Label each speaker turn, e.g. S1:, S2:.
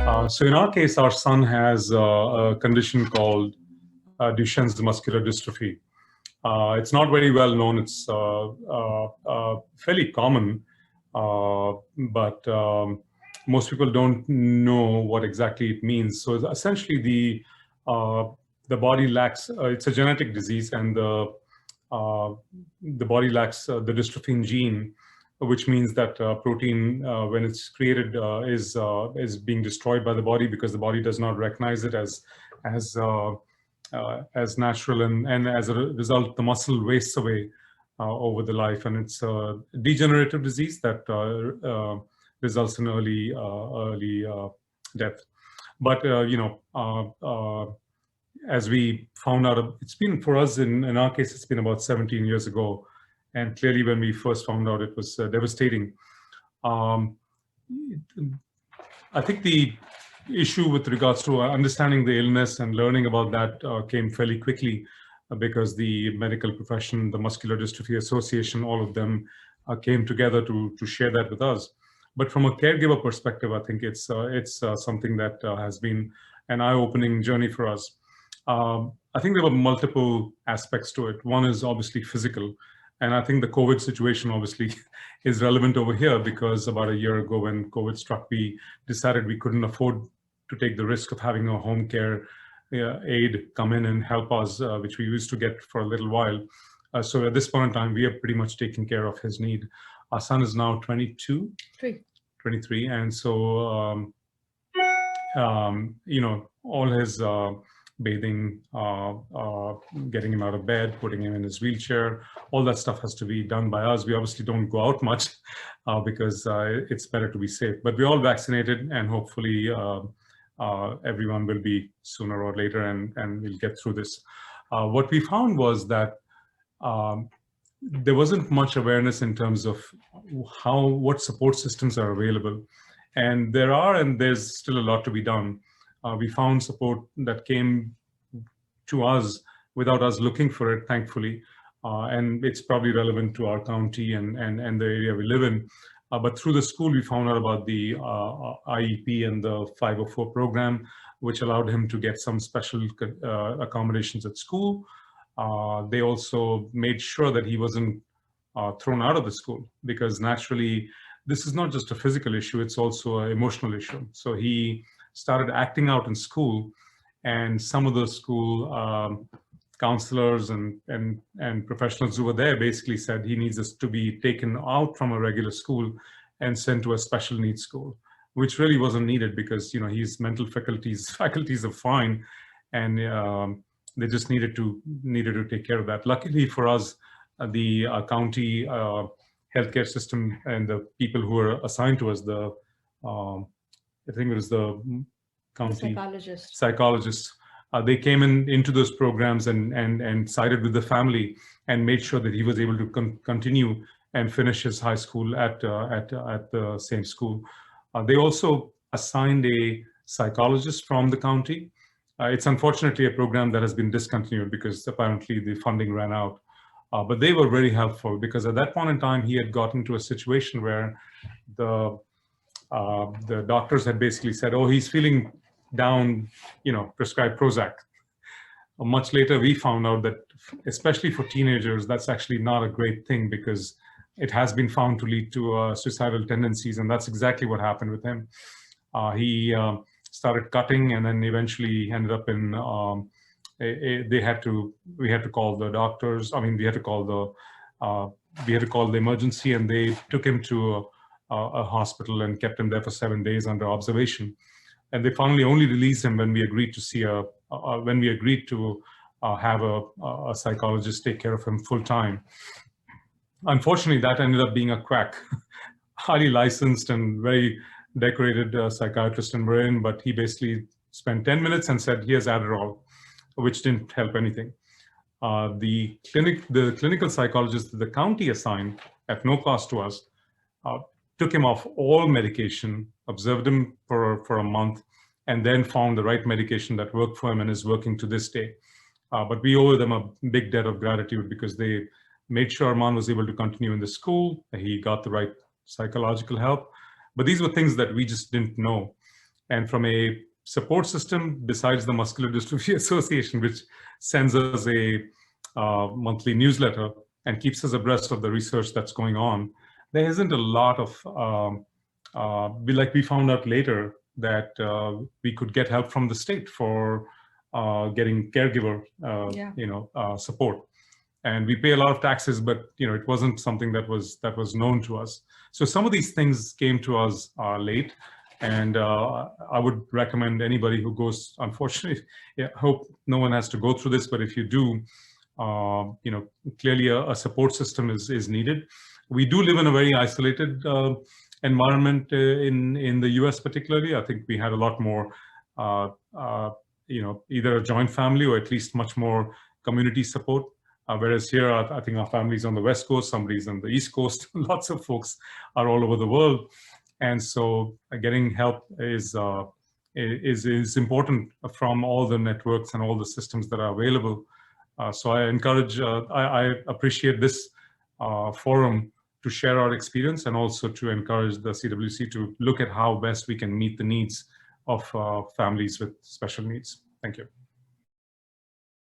S1: So in our case, our son has a condition called Duchenne's muscular dystrophy. It's not very well known. It's fairly common, but most people don't know what exactly it means. So essentially, the body lacks. It's a genetic disease, and the body lacks the dystrophin gene, which means that protein, when it's created, is being destroyed by the body because the body does not recognize it as natural, and as a result, the muscle wastes away over the life, and it's a degenerative disease that results in early death. But as we found out, it's been for us in our case, it's been about 17 years ago. And clearly, when we first found out, it was devastating. I think the issue with regards to understanding the illness and learning about that came fairly quickly because the medical profession, the Muscular Dystrophy Association, all of them came together to share that with us. But from a caregiver perspective, I think it's something that has been an eye-opening journey for us. I think there were multiple aspects to it. One is obviously physical. And I think the COVID situation obviously is relevant over here because about a year ago when COVID struck, we decided we couldn't afford to take the risk of having a home care aide come in and help us, which we used to get for a little while. So at this point in time, we have pretty much taken care of his need. Our son is now 23, and so, all his bathing, getting him out of bed, putting him in his wheelchair, all that stuff has to be done by us. We obviously don't go out much because it's better to be safe. But we're all vaccinated, and hopefully everyone will be sooner or later, and we'll get through this. What we found was that there wasn't much awareness in terms of what support systems are available. And there's still a lot to be done. We found support that came to us without us looking for it, thankfully. And it's probably relevant to our county and the area we live in. But through the school, we found out about the IEP and the 504 program, which allowed him to get some special accommodations at school. They also made sure that he wasn't thrown out of the school, because naturally, this is not just a physical issue, it's also an emotional issue. So he started acting out in school, and some of the school counselors and professionals who were there basically said he needs us to be taken out from a regular school and sent to a special needs school, which really wasn't needed because his mental faculties are fine, and they just needed to take care of that. Luckily for us, the county healthcare system and the people who were assigned to us, I think it was the county psychologists. They came into those programs and sided with the family and made sure that he was able to continue and finish his high school at the same school. They also assigned a psychologist from the county. It's unfortunately a program that has been discontinued because apparently the funding ran out. But they were very helpful because at that point in time, he had gotten to a situation where the doctors had basically said, oh, he's feeling down, prescribe Prozac. Much later, we found out that, especially for teenagers, that's actually not a great thing because it has been found to lead to suicidal tendencies, and that's exactly what happened with him. He started cutting, and then eventually ended up in, we had to call the doctors. I mean, we had to call the emergency, and they took him to a hospital and kept him there for 7 days under observation. And they finally only released him when we agreed to have a psychologist take care of him full time. Unfortunately, that ended up being a quack, highly licensed and very decorated psychiatrist in Marin, but he basically spent 10 minutes and said, here's Adderall, which didn't help anything. The clinical psychologist that the county assigned at no cost to us took him off all medication, observed him for a month, and then found the right medication that worked for him and is working to this day. But we owe them a big debt of gratitude because they made sure Arman was able to continue in the school. He got the right psychological help. But these were things that we just didn't know. And from a support system, besides the Muscular Dystrophy Association, which sends us a monthly newsletter and keeps us abreast of the research that's going on, there isn't a lot of, we found out later that we could get help from the state for getting caregiver, support. And we pay a lot of taxes, but it wasn't something that was known to us. So some of these things came to us late, and I would recommend anybody who goes. Unfortunately, I hope no one has to go through this, but if you do, clearly a support system is needed. We do live in a very isolated environment in the U.S. particularly. I think we had a lot more, either a joint family or at least much more community support. Whereas here, I think our family's on the West Coast, somebody's on the East Coast. Lots of folks are all over the world, and so getting help is important from all the networks and all the systems that are available. So I encourage, I appreciate this forum to share our experience and also to encourage the CWC to look at how best we can meet the needs of families with special needs. Thank you.